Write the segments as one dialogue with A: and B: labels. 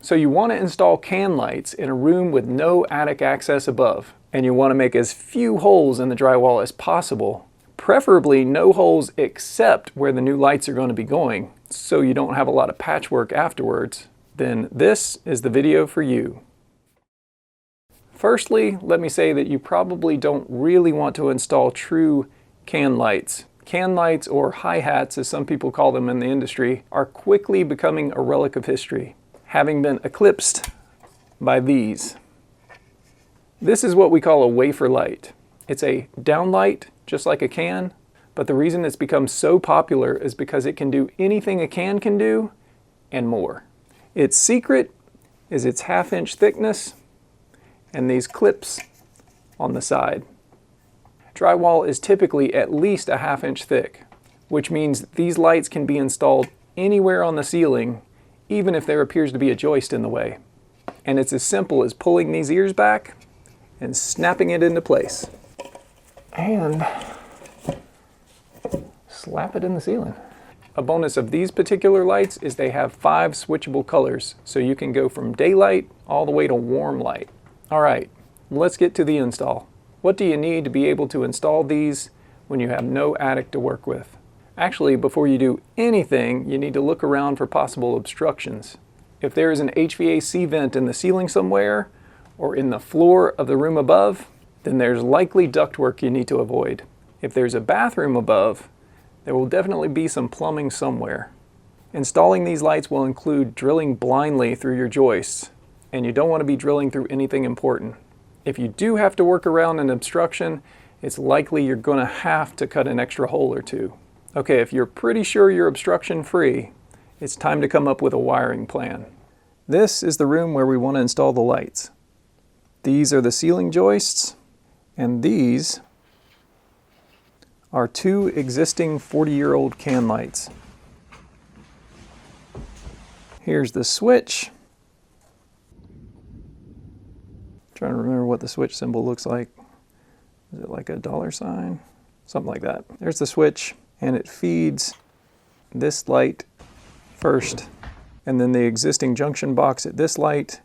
A: So you want to install can lights in a room with no attic access above, and you want to make as few holes in the drywall as possible, preferably no holes except where the new lights are going to be going, so you don't have a lot of patchwork afterwards. Then this is the video for you. Firstly, let me say that you probably don't really want to install true can lights. Can lights, or hi-hats as some people call them in the industry, are quickly becoming a relic of history, having been eclipsed by these. This is what we call a wafer light. It's a downlight, just like a can, but the reason it's become so popular is because it can do anything a can can do, and more. Its secret is its 1/2 inch thickness and these clips on the side. Drywall is typically at least a 1/2 inch thick, which means these lights can be installed anywhere on the ceiling, even if there appears to be a joist in the way. And it's as simple as pulling these ears back and snapping it into place. And slap it in the ceiling. A bonus of these particular lights is they have 5 switchable colors, so you can go from daylight all the way to warm light. All right, let's get to the install. What do you need to be able to install these when you have no attic to work with? Actually, before you do anything, you need to look around for possible obstructions. If there is an HVAC vent in the ceiling somewhere, or in the floor of the room above, then there's likely ductwork you need to avoid. If there's a bathroom above, there will definitely be some plumbing somewhere. Installing these lights will include drilling blindly through your joists, and you don't want to be drilling through anything important. If you do have to work around an obstruction, it's likely you're going to have to cut an extra hole or two. Okay, if you're pretty sure you're obstruction free, it's time to come up with a wiring plan. This is the room where we want to install the lights. These are the ceiling joists, and these are 2 existing 40-year-old can lights. Here's the switch. Trying to remember what the switch symbol looks like. Is it like a $sign? Something like that. There's the switch, and it feeds this light first, and then the existing junction box at this light.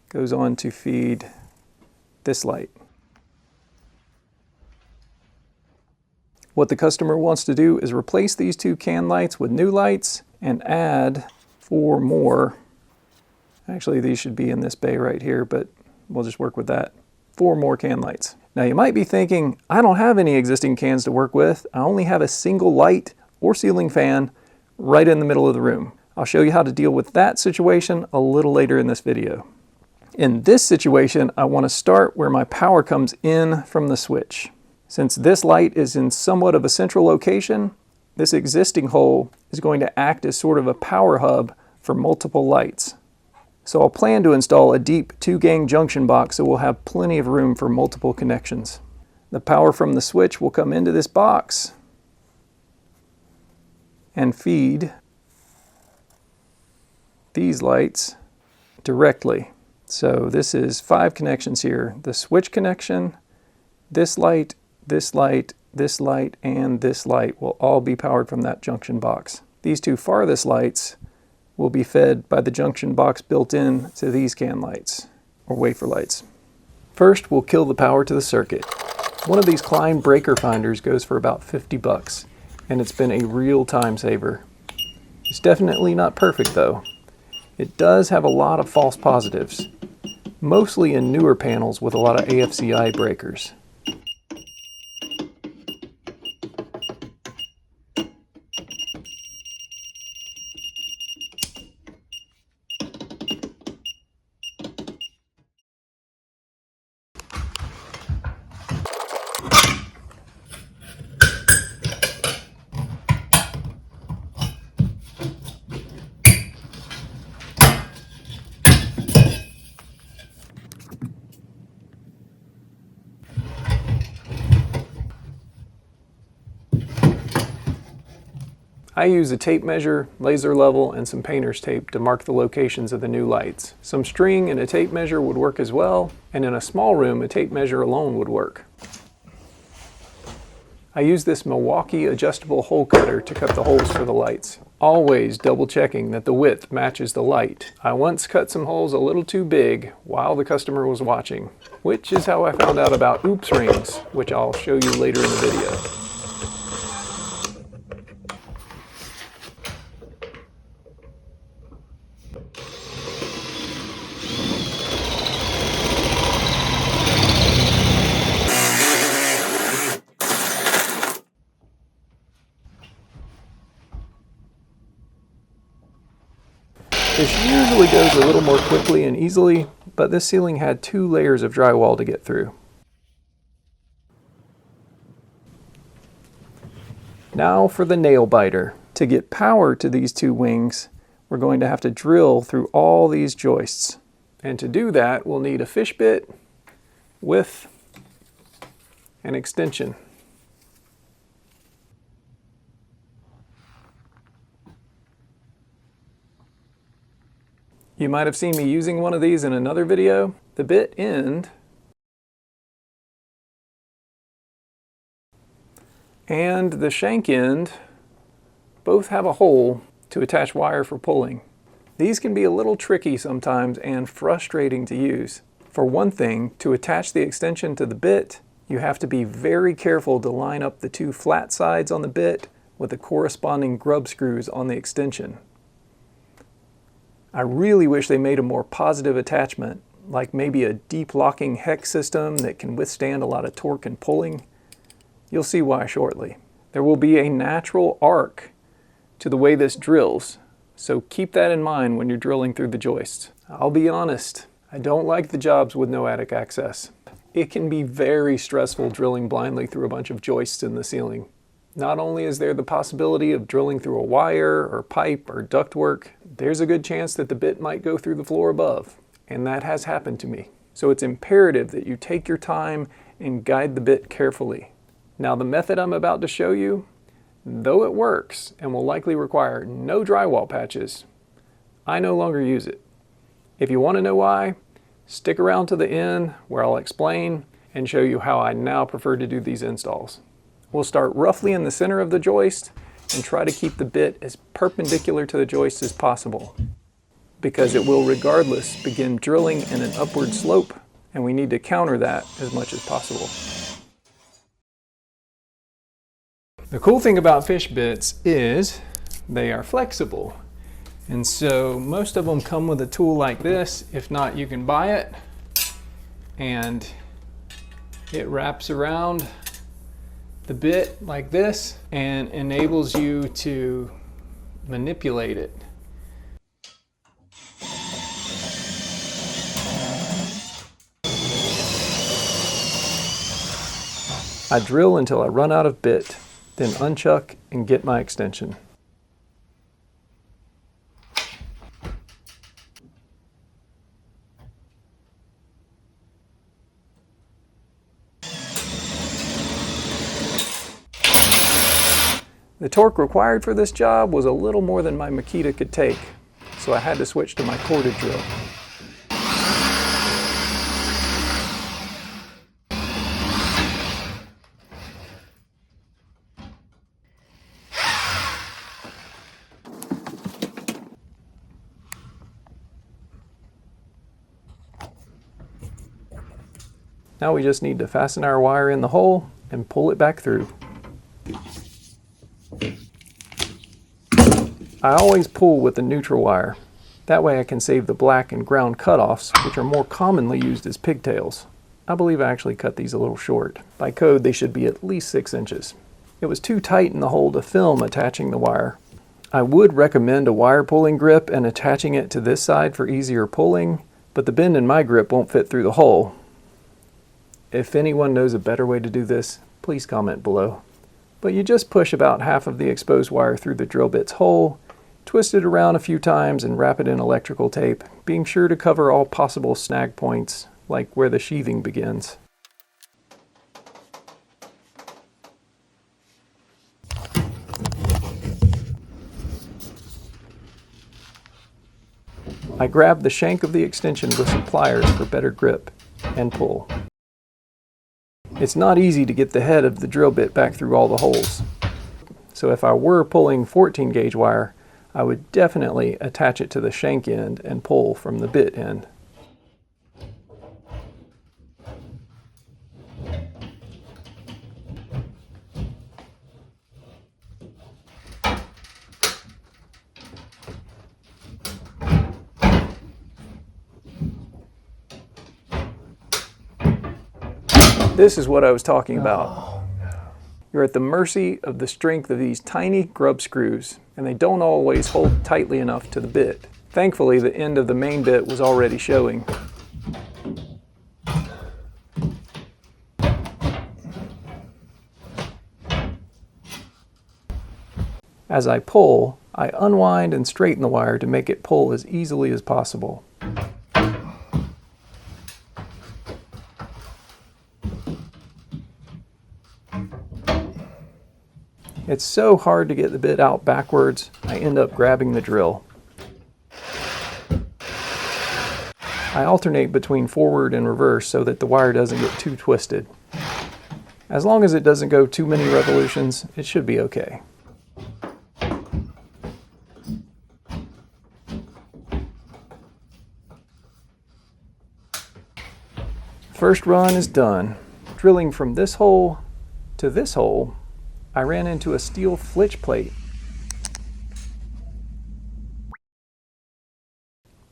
A: Goes on to feed this light. What the customer wants to do is replace these 2 can lights with new lights and add 4 more. Actually, these should be in this bay right here, but we'll just work with that. 4 more can lights. Now you might be thinking, I don't have any existing cans to work with. I only have a single light or ceiling fan right in the middle of the room. I'll show you how to deal with that situation a little later in this video. In this situation, I want to start where my power comes in from the switch. Since this light is in somewhat of a central location, this existing hole is going to act as sort of a power hub for multiple lights. So I'll plan to install a deep 2-gang junction box so we'll have plenty of room for multiple connections. The power from the switch will come into this box and feed these lights directly. So this is 5 connections here. The switch connection, this light, this light, this light, and this light will all be powered from that junction box. These 2 farthest lights will be fed by the junction box built in to these can lights, or wafer lights. First, we'll kill the power to the circuit. One of these Klein breaker finders goes for about 50 bucks, and it's been a real time saver. It's definitely not perfect though. It does have a lot of false positives, mostly in newer panels with a lot of AFCI breakers. I use a tape measure, laser level, and some painter's tape to mark the locations of the new lights. Some string and a tape measure would work as well, and in a small room, a tape measure alone would work. I use this Milwaukee adjustable hole cutter to cut the holes for the lights, always double checking that the width matches the light. I once cut some holes a little too big while the customer was watching, which is how I found out about oops rings, which I'll show you later in the video. This usually goes a little more quickly and easily, but this ceiling had 2 layers of drywall to get through. Now for the nail biter. To get power to these 2 wings, we're going to have to drill through all these joists. And to do that, we'll need a fish bit with an extension. You might have seen me using one of these in another video. The bit end and the shank end both have a hole to attach wire for pulling. These can be a little tricky sometimes and frustrating to use. For one thing, to attach the extension to the bit, you have to be very careful to line up the 2 flat sides on the bit with the corresponding grub screws on the extension. I really wish they made a more positive attachment, like maybe a deep locking hex system that can withstand a lot of torque and pulling. You'll see why shortly. There will be a natural arc to the way this drills, so keep that in mind when you're drilling through the joists. I'll be honest, I don't like the jobs with no attic access. It can be very stressful drilling blindly through a bunch of joists in the ceiling. Not only is there the possibility of drilling through a wire or pipe or ductwork, there's a good chance that the bit might go through the floor above, and that has happened to me. So it's imperative that you take your time and guide the bit carefully. Now the method I'm about to show you, though it works and will likely require no drywall patches, I no longer use it. If you want to know why, stick around to the end where I'll explain and show you how I now prefer to do these installs. We'll start roughly in the center of the joist and try to keep the bit as perpendicular to the joist as possible, because it will regardless begin drilling in an upward slope, and we need to counter that as much as possible. The cool thing about fish bits is they are flexible, and so most of them come with a tool like this. If not, you can buy it, and it wraps around the bit like this and enables you to manipulate it. I drill until I run out of bit, then unchuck and get my extension. The torque required for this job was a little more than my Makita could take, so I had to switch to my corded drill. Now we just need to fasten our wire in the hole and pull it back through. I always pull with the neutral wire. That way I can save the black and ground cutoffs, which are more commonly used as pigtails. I believe I actually cut these a little short. By code, they should be at least 6 inches. It was too tight in the hole to film attaching the wire. I would recommend a wire pulling grip and attaching it to this side for easier pulling, but the bend in my grip won't fit through the hole. If anyone knows a better way to do this, please comment below. But you just push about half of the exposed wire through the drill bit's hole, twist it around a few times and wrap it in electrical tape, being sure to cover all possible snag points, like where the sheathing begins. I grab the shank of the extension with some pliers for better grip and pull. It's not easy to get the head of the drill bit back through all the holes. So if I were pulling 14 gauge wire, I would definitely attach it to the shank end and pull from the bit end. This is what I was talking about. You're at the mercy of the strength of these tiny grub screws, and they don't always hold tightly enough to the bit. Thankfully, the end of the main bit was already showing. As I pull, I unwind and straighten the wire to make it pull as easily as possible. It's so hard to get the bit out backwards, I end up grabbing the drill. I alternate between forward and reverse so that the wire doesn't get too twisted. As long as it doesn't go too many revolutions, it should be okay. First run is done. Drilling from this hole to this hole, I ran into a steel flitch plate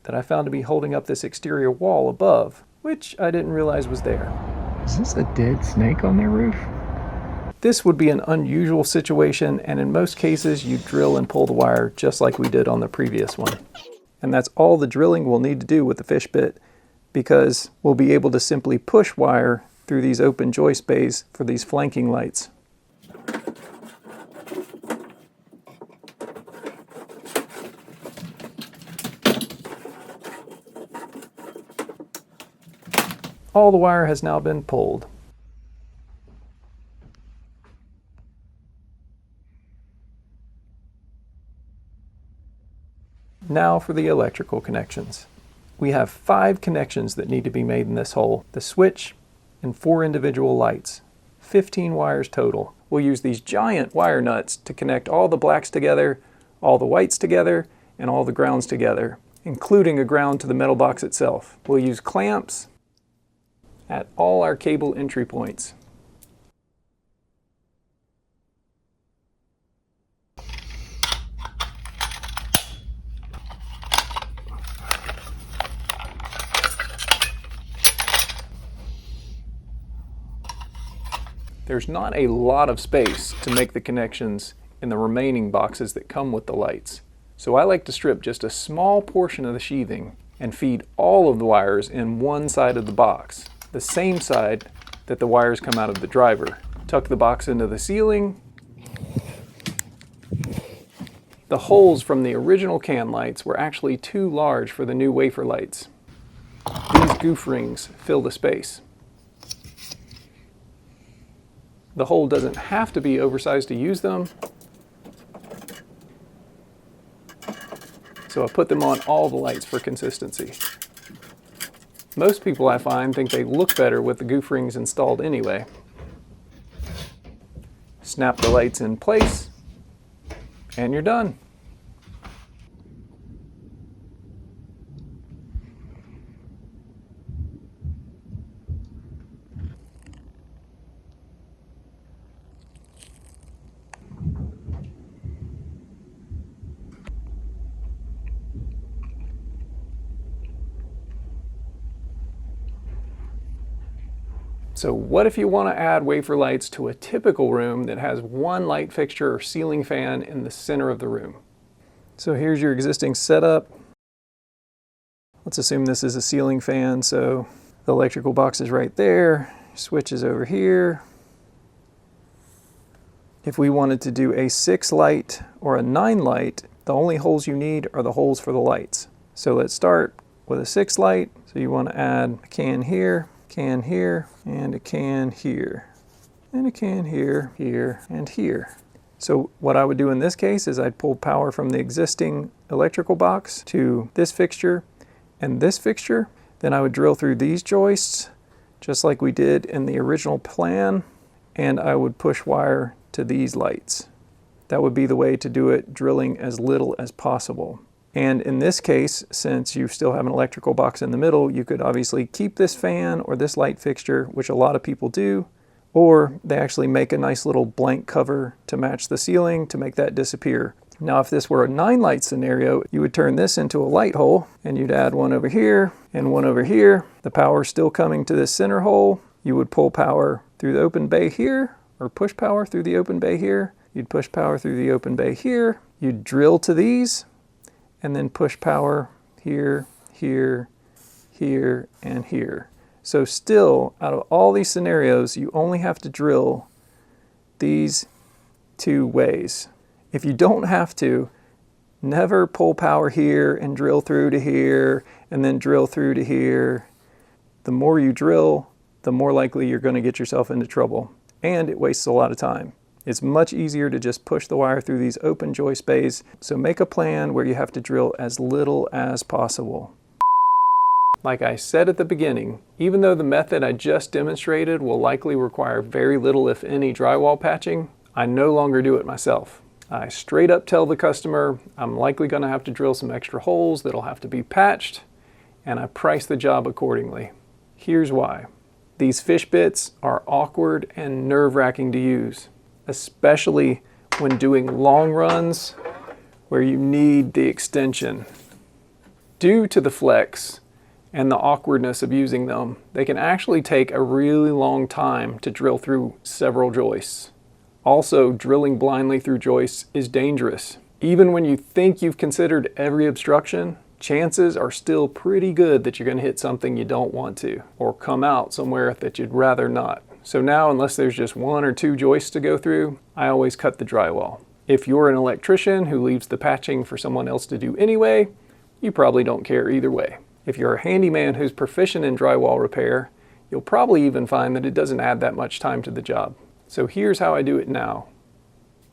A: that I found to be holding up this exterior wall above, which I didn't realize was there.
B: Is this a dead snake on their roof?
A: This would be an unusual situation, and in most cases you drill and pull the wire just like we did on the previous one. And that's all the drilling we'll need to do with the fish bit, because we'll be able to simply push wire through these open joist bays for these flanking lights. All the wire has now been pulled. Now for the electrical connections. We have 5 connections that need to be made in this hole: the switch and 4 individual lights, 15 wires total. We'll use these giant wire nuts to connect all the blacks together, all the whites together, and all the grounds together, including a ground to the metal box itself. We'll use clamps at all our cable entry points. There's not a lot of space to make the connections in the remaining boxes that come with the lights, so I like to strip just a small portion of the sheathing and feed all of the wires in one side of the box, the same side that the wires come out of the driver. Tuck the box into the ceiling. The holes from the original can lights were actually too large for the new wafer lights. These goof rings fill the space. The hole doesn't have to be oversized to use them, so I put them on all the lights for consistency. Most people, I find, think they look better with the goof rings installed anyway. Snap the lights in place, and you're done. So what if you want to add wafer lights to a typical room that has one light fixture or ceiling fan in the center of the room? So here's your existing setup. Let's assume this is a ceiling fan, so the electrical box is right there, switch is over here. If we wanted to do a 6 light or a 9 light, the only holes you need are the holes for the lights. So let's start with a 6 light. So you want to add a can here, and a can here, and a can here, here, and here. So what I would do in this case is I'd pull power from the existing electrical box to this fixture and this fixture. Then I would drill through these joists just like we did in the original plan, and I would push wire to these lights. That would be the way to do it, drilling as little as possible. And in this case, since you still have an electrical box in the middle, you could obviously keep this fan or this light fixture, which a lot of people do, or they actually make a nice little blank cover to match the ceiling to make that disappear. Now, if this were a 9-light scenario, you would turn this into a light hole, and you'd add one over here and one over here. The power's still coming to this center hole. You would pull power through the open bay here, or push power through the open bay here. You'd push power through the open bay here. You'd drill to these, and then push power here, here, here, and here. So still, out of all these scenarios, you only have to drill these 2 ways. If you don't have to, never pull power here and drill through to here and then drill through to here. The more you drill, the more likely you're going to get yourself into trouble. And it wastes a lot of time. It's much easier to just push the wire through these open joist bays. So make a plan where you have to drill as little as possible. Like I said at the beginning, even though the method I just demonstrated will likely require very little, if any, drywall patching, I no longer do it myself. I straight up tell the customer I'm likely going to have to drill some extra holes that'll have to be patched, and I price the job accordingly. Here's why. These fish bits are awkward and nerve-wracking to use, especially when doing long runs where you need the extension. Due to the flex and the awkwardness of using them, they can actually take a really long time to drill through several joists. Also, drilling blindly through joists is dangerous. Even when you think you've considered every obstruction, chances are still pretty good that you're going to hit something you don't want to, or come out somewhere that you'd rather not. So now, unless there's just 1 or 2 joists to go through, I always cut the drywall. If you're an electrician who leaves the patching for someone else to do anyway, you probably don't care either way. If you're a handyman who's proficient in drywall repair, you'll probably even find that it doesn't add that much time to the job. So here's how I do it now.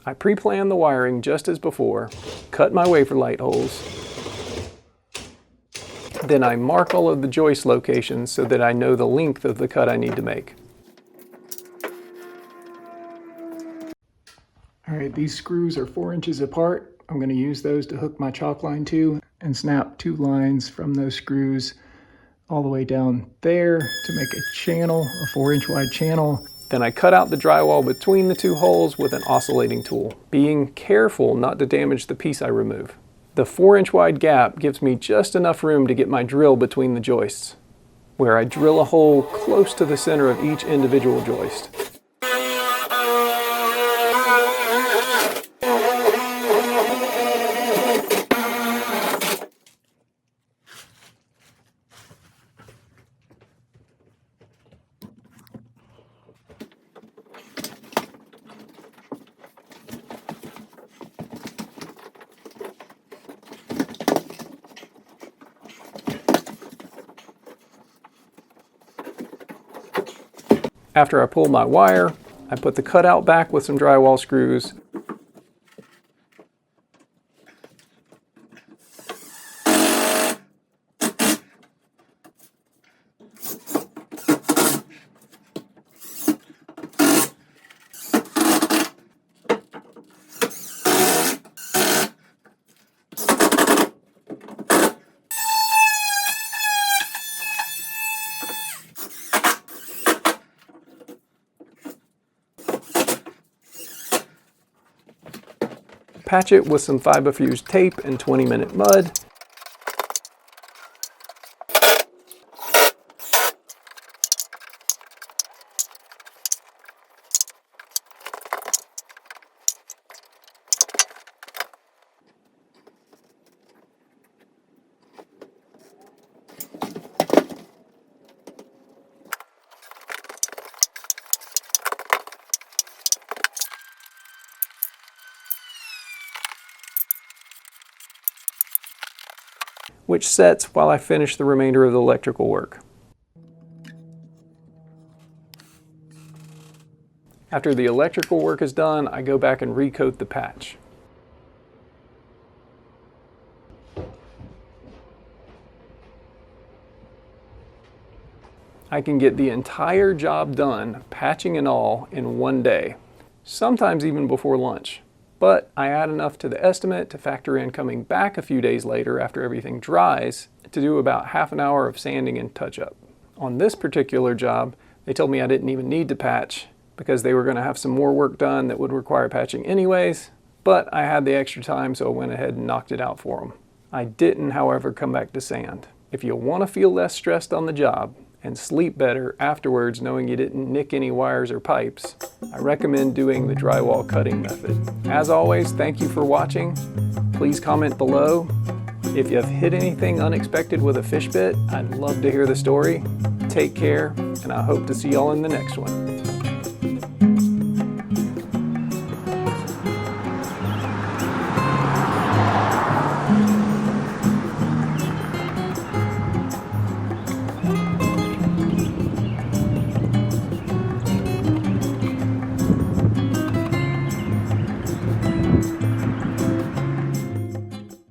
A: I pre-plan the wiring just as before, cut my wafer light holes, then I mark all of the joist locations so that I know the length of the cut I need to make. All right, these screws are 4 inches apart. I'm going to use those to hook my chalk line to and snap 2 lines from those screws all the way down there to make a channel, a 4-inch wide channel. Then I cut out the drywall between the 2 holes with an oscillating tool, being careful not to damage the piece I remove. The 4-inch wide gap gives me just enough room to get my drill between the joists, where I drill a hole close to the center of each individual joist. After I pull my wire, I put the cutout back with some drywall screws. Patch it with some fiberfused tape and 20-minute mud. Which sets while I finish the remainder of the electrical work. After the electrical work is done, I go back and recoat the patch. I can get the entire job done, patching and all, in one day, sometimes even before lunch. But I add enough to the estimate to factor in coming back a few days later after everything dries to do about half an hour of sanding and touch-up. On this particular job, they told me I didn't even need to patch because they were going to have some more work done that would require patching anyways, but I had the extra time, so I went ahead and knocked it out for them. I didn't, however, come back to sand. If you want to feel less stressed on the job and sleep better afterwards knowing you didn't nick any wires or pipes, I recommend doing the drywall cutting method. As always, thank you for watching. Please comment below. If you've hit anything unexpected with a fish bit, I'd love to hear the story. Take care, and I hope to see y'all in the next one.